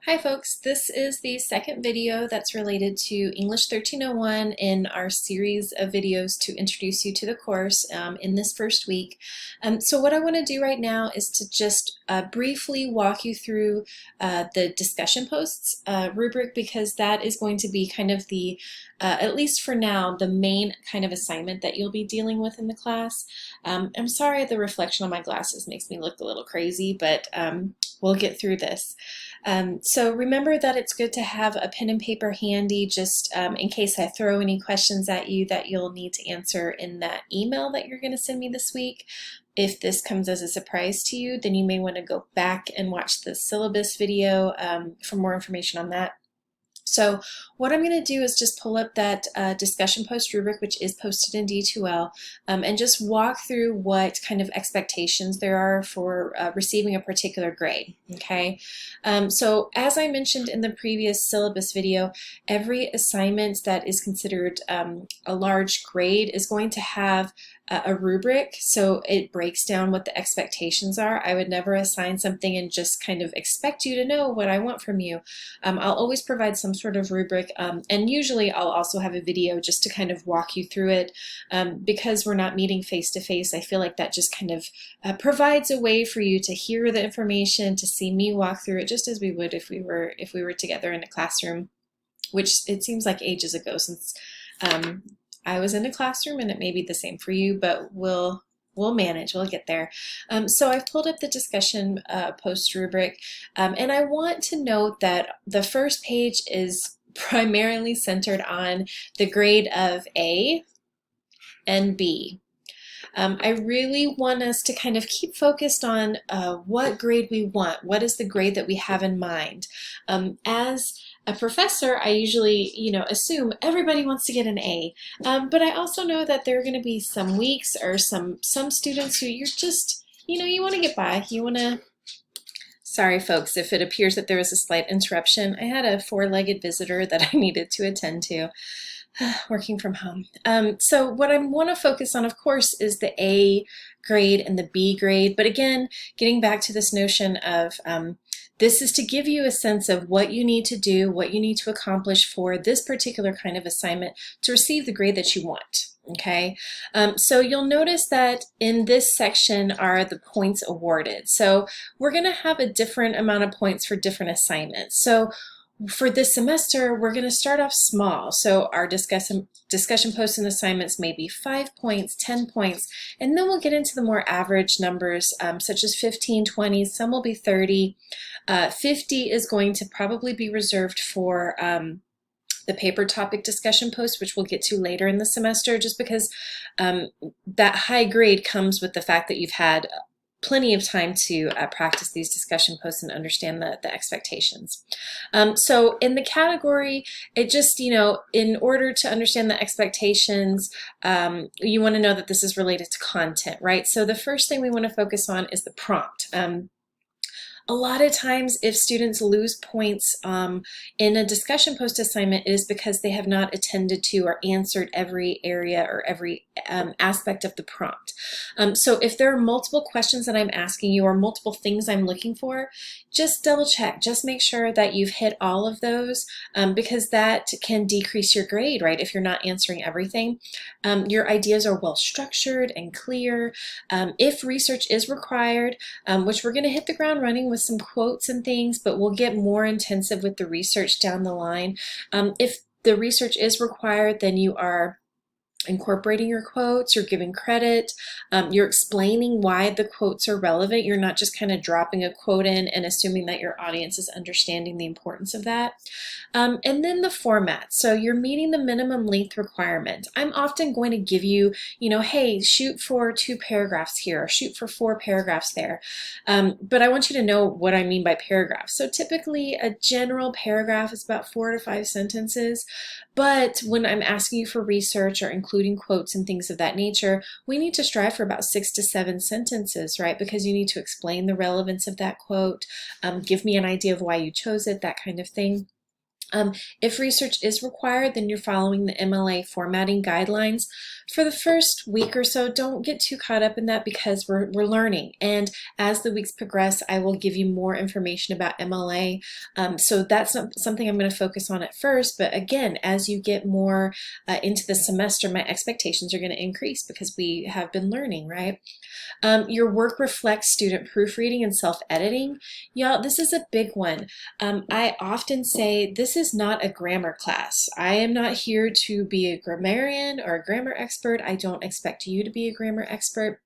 Hi folks, this is the second video that's related to English 1301 in our series of videos to introduce you to the course in this first week. So what I want to do right now is to just briefly walk you through the discussion posts rubric, because that is going to be kind of the, at least for now, the main kind of assignment that you'll be dealing with in the class. I'm sorry the reflection on my glasses makes me look a little crazy, but we'll get through this. So remember that it's good to have a pen and paper handy just in case I throw any questions at you that you'll need to answer in that email that you're going to send me this week. If this comes as a surprise to you, then you may want to go back and watch the syllabus video for more information on that. So what I'm going to do is just pull up that discussion post rubric, which is posted in D2L, and just walk through what kind of expectations there are for receiving a particular grade. Okay, so as I mentioned in the previous syllabus video, every assignment that is considered a large grade is going to have a rubric, so it breaks down what the expectations are. I would never assign something and just kind of expect you to know what I want from you. I'll always provide some sort of rubric, and usually I'll also have a video just to kind of walk you through it. Because we're not meeting face to face, I feel like that just kind of provides a way for you to hear the information, to see me walk through it just as we would if we were together in a classroom, which it seems like ages ago since I was in a classroom, and it may be the same for you, but we'll manage, we'll get there. So I've pulled up the discussion post rubric, and I want to note that the first page is primarily centered on the grade of A and B. I really want us to kind of keep focused on what grade we want. What is the grade that we have in mind? As a professor, I usually, assume everybody wants to get an A, but I also know that there are going to be some weeks or some students who you're just, you want to get by. You want to. Sorry, folks, if it appears that there was a slight interruption. I had a four-legged visitor that I needed to attend to. Working from home. So what I want to focus on, of course, is the A grade and the B grade. But again, getting back to this notion of this is to give you a sense of what you need to do, what you need to accomplish for this particular kind of assignment to receive the grade that you want. Okay, so you'll notice that in this section are the points awarded. So we're going to have a different amount of points for different assignments. So for this semester, we're going to start off small. So our discussion posts and assignments may be 5 points, 10 points, and then we'll get into the more average numbers, such as 15, 20, some will be 30. 50 is going to probably be reserved for the paper topic discussion post, which we'll get to later in the semester, just because that high grade comes with the fact that you've had plenty of time to practice these discussion posts and understand the expectations. So in the category, it just, in order to understand the expectations, you want to know that this is related to content, right? So the first thing we want to focus on is the prompt. A lot of times if students lose points in a discussion post assignment, it is because they have not attended to or answered every area or every aspect of the prompt. So if there are multiple questions that I'm asking you or multiple things I'm looking for, just double check, just make sure that you've hit all of those, because that can decrease your grade, right? If you're not answering everything. Your ideas are well structured and clear. If research is required, which we're going to hit the ground running with some quotes and things, but we'll get more intensive with the research down the line. If the research is required, then you are incorporating your quotes, you're giving credit, you're explaining why the quotes are relevant. You're not just kind of dropping a quote in and assuming that your audience is understanding the importance of that. And then the format. So you're meeting the minimum length requirement. I'm often going to give you, hey, shoot for 2 paragraphs here, or shoot for 4 paragraphs there. But I want you to know what I mean by paragraphs. So typically a general paragraph is about 4 to 5 sentences. But when I'm asking you for research or including quotes and things of that nature, we need to strive for about 6 to 7 sentences, right? Because you need to explain the relevance of that quote, give me an idea of why you chose it, that kind of thing. If research is required, then you're following the MLA formatting guidelines. For the first week or so, don't get too caught up in that because we're learning. And as the weeks progress, I will give you more information about MLA. So that's not something I'm going to focus on at first. But again, as you get more into the semester, my expectations are going to increase because we have been learning, right? Your work reflects student proofreading and self-editing. Y'all, this is a big one. I often say this is not a grammar class. I am not here to be a grammarian or a grammar expert. I don't expect you to be a grammar expert.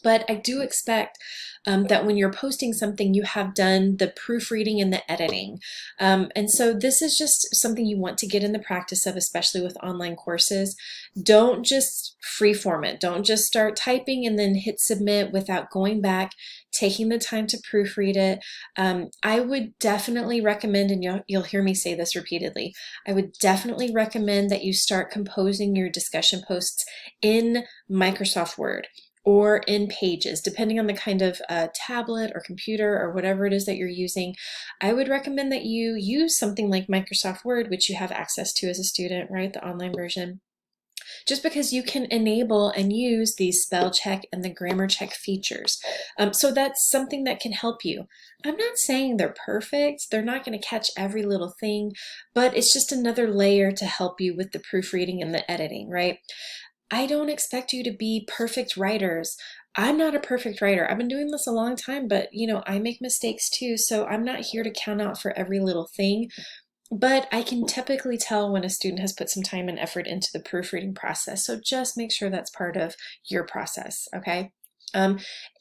But I do expect that when you're posting something, you have done the proofreading and the editing. And so this is just something you want to get in the practice of, especially with online courses. Don't just freeform it. Don't just start typing and then hit submit without going back, taking the time to proofread it. I would definitely recommend, and you'll hear me say this repeatedly, I would definitely recommend that you start composing your discussion posts in Microsoft Word or in Pages, depending on the kind of tablet or computer or whatever it is that you're using. I would recommend that you use something like Microsoft Word, which you have access to as a student, right? The online version. Just because you can enable and use these spell check and the grammar check features. So that's something that can help you. I'm not saying they're perfect. They're not going to catch every little thing, but it's just another layer to help you with the proofreading and the editing, right? I don't expect you to be perfect writers. I'm not a perfect writer. I've been doing this a long time, but I make mistakes too. So I'm not here to count out for every little thing, but I can typically tell when a student has put some time and effort into the proofreading process. So just make sure that's part of your process, okay?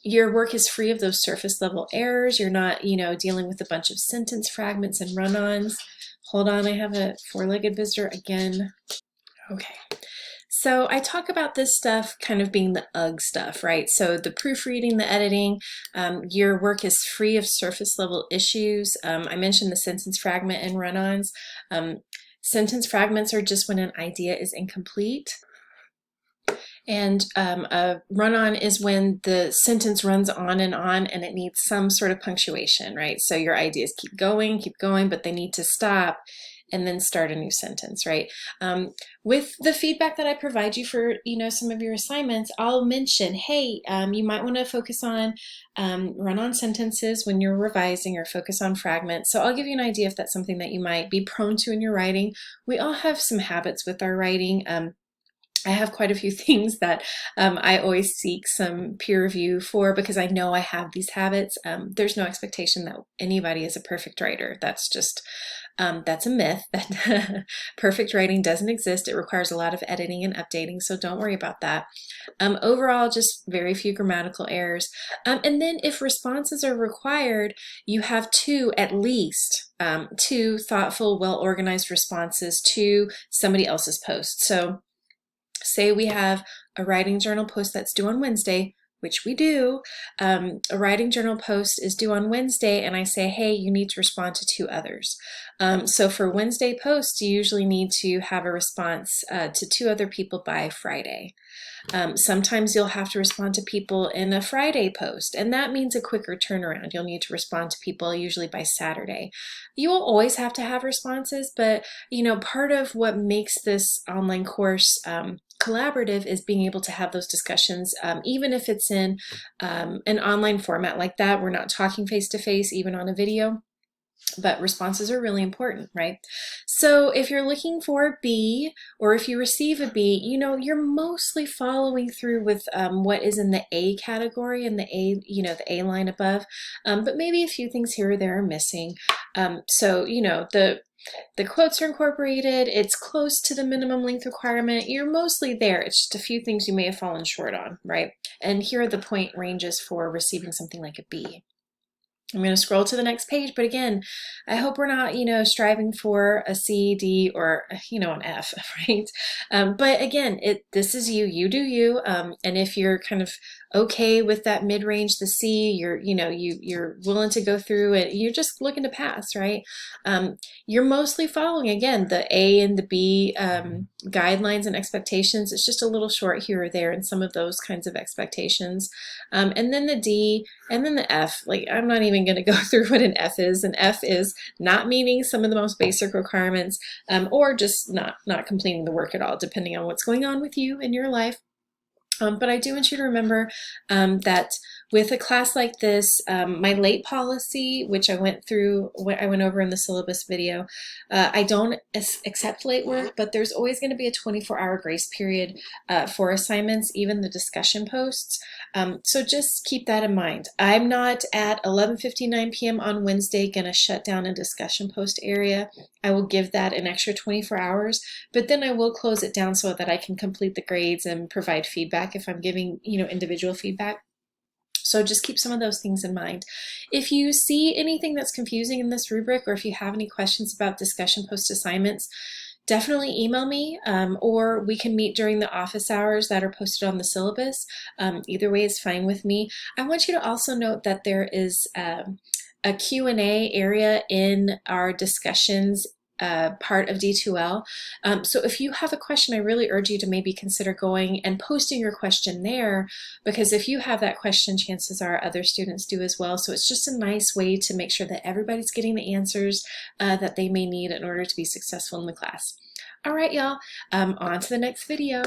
Your work is free of those surface level errors. You're not, dealing with a bunch of sentence fragments and run-ons. Hold on, I have a four-legged visitor again. Okay. So I talk about this stuff kind of being the UGG stuff, right? So the proofreading, the editing, your work is free of surface level issues. I mentioned the sentence fragment and run-ons. Sentence fragments are just when an idea is incomplete. And a run-on is when the sentence runs on and it needs some sort of punctuation, right? So your ideas keep going, but they need to stop and then start a new sentence, right? With the feedback that I provide you for, some of your assignments, I'll mention, hey, you might want to focus on run-on sentences when you're revising or focus on fragments. So I'll give you an idea if that's something that you might be prone to in your writing. We all have some habits with our writing. I have quite a few things that I always seek some peer review for because I know I have these habits. There's no expectation that anybody is a perfect writer. That's just, that's a myth. That perfect writing doesn't exist. It requires a lot of editing and updating, so don't worry about that. Overall, just very few grammatical errors. And then if responses are required, you have at least two thoughtful, well-organized responses to somebody else's post. So say we have a writing journal post that's due on Wednesday, which we do. A writing journal post is due on Wednesday, and I say, hey, you need to respond to two others. So for Wednesday posts, you usually need to have a response to two other people by Friday. Sometimes you'll have to respond to people in a Friday post, and that means a quicker turnaround. You'll need to respond to people usually by Saturday. You will always have to have responses, but part of what makes this online course collaborative is being able to have those discussions, even if it's in an online format like that. We're not talking face to face, even on a video. But responses are really important, right? So if you're looking for a B, or if you receive a B, you're mostly following through with what is in the A category and the A, the A line above. But maybe a few things here or there are missing. So the quotes are incorporated. It's close to the minimum length requirement. You're mostly there. It's just a few things you may have fallen short on, right? And here are the point ranges for receiving something like a B. I'm going to scroll to the next page, but again, I hope we're not, striving for a C, D, or, an F, right? But again, this is you do you. And if you're kind of okay with that mid-range, the C, you're willing to go through it, you're just looking to pass, right? You're mostly following, again, the A and the B guidelines and expectations. It's just a little short here or there in some of those kinds of expectations. And then the D and then the F, like I'm not even even going to go through what an F is. An F is not meeting some of the most basic requirements, or just not completing the work at all, depending on what's going on with you in your life. But I do want you to remember that with a class like this, my late policy, which I went over in the syllabus video, I don't accept late work, but there's always going to be a 24-hour grace period for assignments, even the discussion posts. So just keep that in mind. I'm not at 11:59 p.m. on Wednesday going to shut down a discussion post area. I will give that an extra 24 hours, but then I will close it down so that I can complete the grades and provide feedback if I'm giving, individual feedback. So just keep some of those things in mind. If you see anything that's confusing in this rubric, or if you have any questions about discussion post assignments, definitely email me, or we can meet during the office hours that are posted on the syllabus. Either way is fine with me. I want you to also note that there is a Q&A area in our discussions part of D2L. So if you have a question, I really urge you to maybe consider going and posting your question there, because if you have that question, chances are other students do as well. So it's just a nice way to make sure that everybody's getting the answers that they may need in order to be successful in the class. All right, y'all, on to the next video.